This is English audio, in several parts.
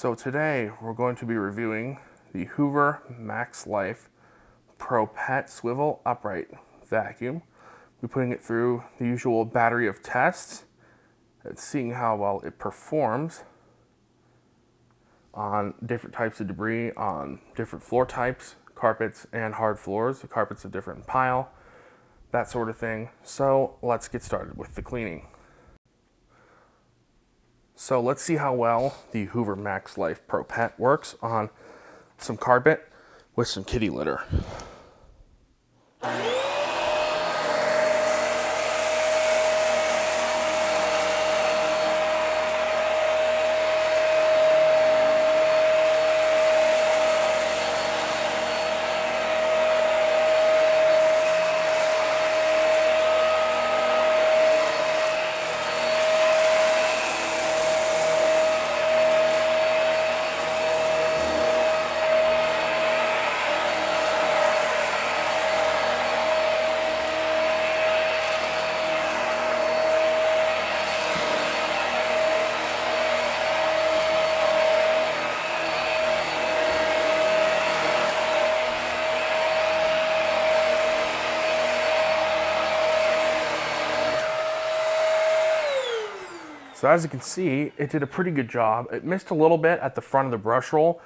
So today we're going to be reviewing the Hoover Max Life Pro Pet Swivel Upright Vacuum. We're putting it through the usual battery of tests and seeing how well it performs on different types of debris, on different floor types, carpets and hard floors. The carpet's a different pile, that sort of thing. So let's get started with the cleaning. So let's see how well the Hoover Max Life Pro Pet works on some carpet with some kitty litter. So as you can see, it did a pretty good job. It missed a little bit at the front of the brush roll.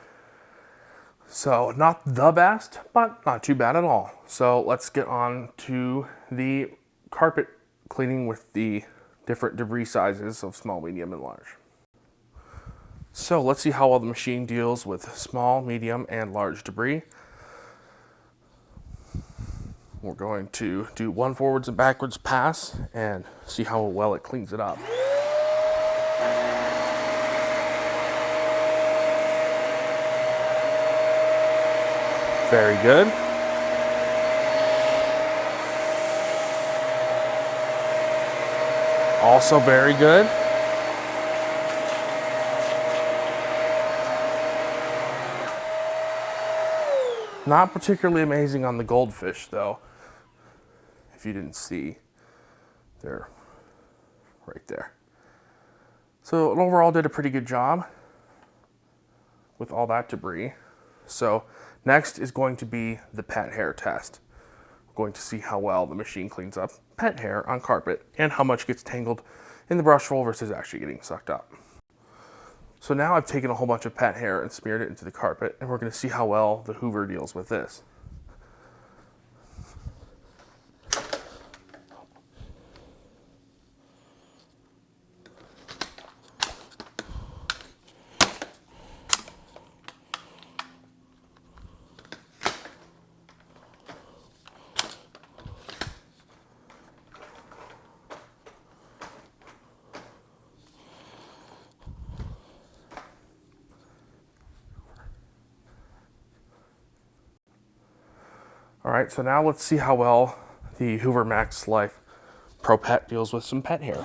So not the best, but not too bad at all. So let's get on to the carpet cleaning with the different debris sizes of small, medium, and large. So let's see how well the machine deals with small, medium, and large debris. We're going to do one forwards and backwards pass and see how well it cleans it up. Very good. Also very good. Not particularly amazing on the goldfish though, if you didn't see. They're right there. So it overall did a pretty good job with all that debris. So next is going to be the pet hair test. We're going to see how well the machine cleans up pet hair on carpet and how much gets tangled in the brush roll versus actually getting sucked up. So now I've taken a whole bunch of pet hair and smeared it into the carpet, and we're going to see how well the Hoover deals with this. All right, so now let's see how well the Hoover Max Life Pro Pet deals with some pet hair.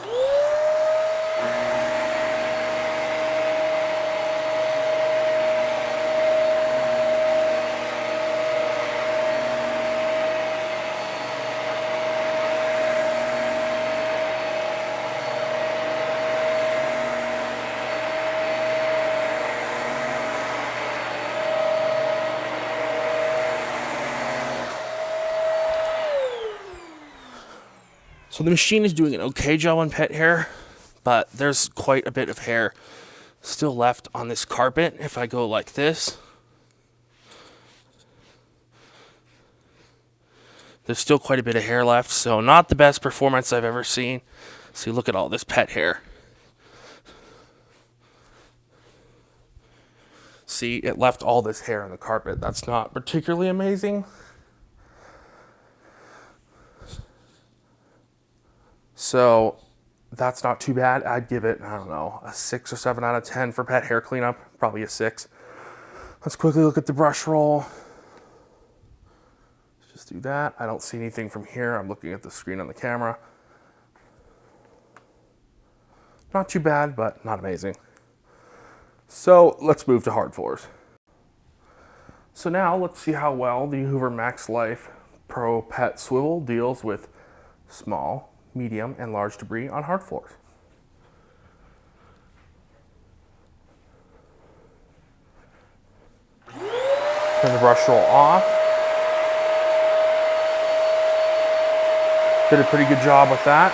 So the machine is doing an okay job on pet hair, but there's quite a bit of hair still left on this carpet. If I go like this, there's still quite a bit of hair left, so not the best performance I've ever seen. See, look at all this pet hair. See, it left all this hair on the carpet. That's not particularly amazing. So that's not too bad. I'd give it, I don't know, a 6 or 7 out of 10 for pet hair cleanup. Probably a 6. Let's quickly look at the brush roll. Let's just do that. I don't see anything from here. I'm looking at the screen on the camera. Not too bad, but not amazing. So let's move to hard floors. So now let's see how well the Hoover Max Life Pro Pet Swivel deals with small, medium, and large debris on hard floors. Turn the brush roll off. Did a pretty good job with that.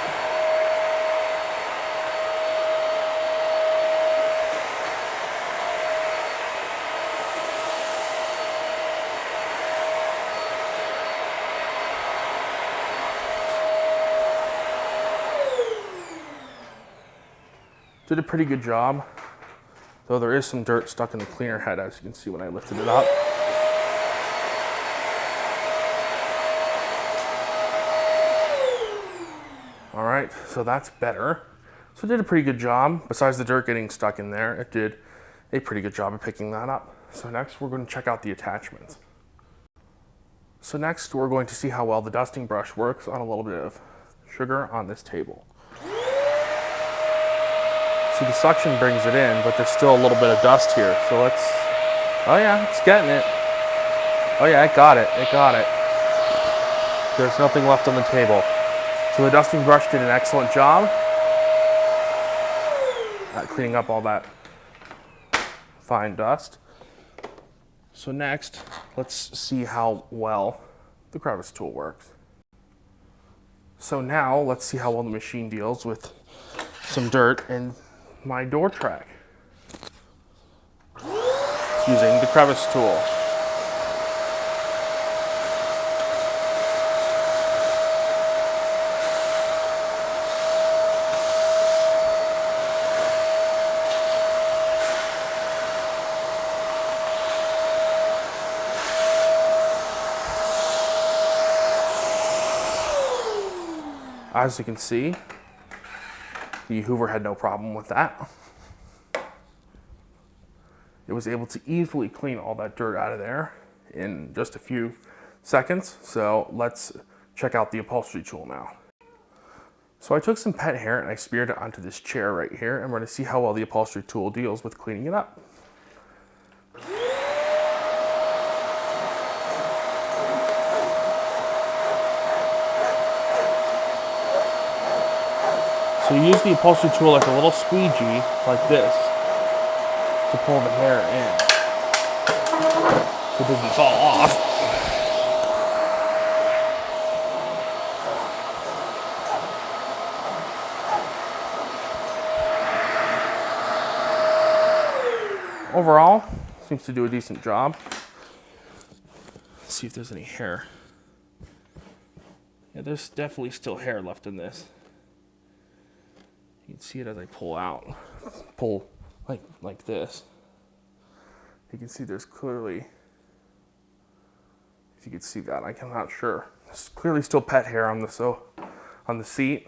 Did a pretty good job, though there is some dirt stuck in the cleaner head, as you can see when I lifted it up. All right, so that's better. So it did a pretty good job. Besides the dirt getting stuck in there, it did a pretty good job of picking that up. So next we're going to check out the attachments. So next we're going to see how well the dusting brush works on a little bit of sugar on this table. See, the suction brings it in, but there's still a little bit of dust here. So let's, oh yeah, it's getting it. Oh yeah, it got it, There's nothing left on the table. So the dusting brush did an excellent job at cleaning up all that fine dust. So next, let's see how well the Crevice Tool works. So now, let's see how well the machine deals with some dirt and my door track using the Crevice Tool. As you can see, the Hoover had no problem with that. It was able to easily clean all that dirt out of there in just a few seconds. So let's check out the Upholstery Tool now. So I took some pet hair and I smeared it onto this chair right here, and we're going to see how well the Upholstery Tool deals with cleaning it up. So you use the Upholstery Tool like a little squeegee, like this, to pull the hair in, so it doesn't fall off. Overall, seems to do a decent job. Let's see if there's any hair. Yeah, there's definitely still hair left in this. You can see it as I pull like this. You can see there's clearly, if you can see that, I'm not sure. There's clearly still pet hair on the seat.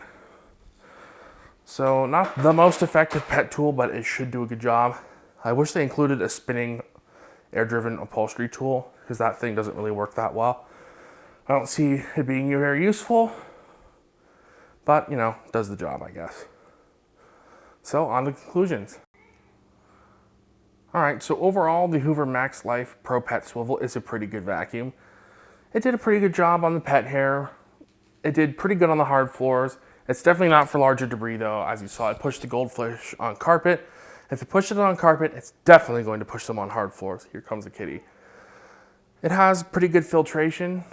So not the most effective pet tool, but it should do a good job. I wish they included a spinning air-driven upholstery tool, because that thing doesn't really work that well. I don't see it being very useful, but you know, does the job, I guess. So on to conclusions. All right, so overall, the Hoover Max Life Pro Pet Swivel is a pretty good vacuum. It did a pretty good job on the pet hair. It did pretty good on the hard floors. It's definitely not for larger debris though. As you saw, it pushed the goldfish on carpet. If it pushed it on carpet, it's definitely going to push them on hard floors. Here comes a kitty. It has pretty good filtration.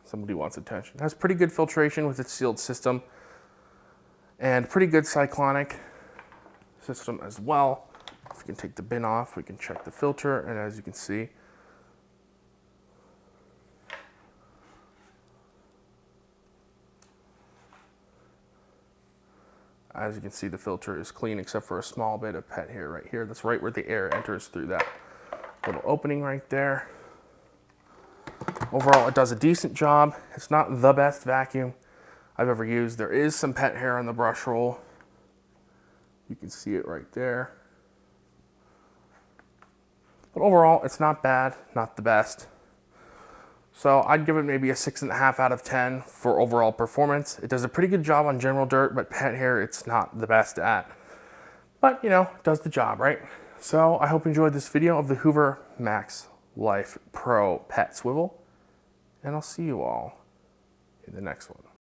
Somebody wants attention. It has pretty good filtration with its sealed system, and pretty good cyclonic system as well. If we can take the bin off, we can check the filter, and as you can see, the filter is clean except for a small bit of pet hair right here. That's right where the air enters through that little opening right there. Overall, it does a decent job. It's not the best vacuum I've ever used. There is some pet hair on the brush roll. You can see it right there. But overall, it's not bad, not the best. So I'd give it maybe a 6.5 out of 10 for overall performance. It does a pretty good job on general dirt, but pet hair, it's not the best at. But, you know, it does the job, right? So I hope you enjoyed this video of the Hoover Max Life Pro Pet Swivel, and I'll see you all in the next one.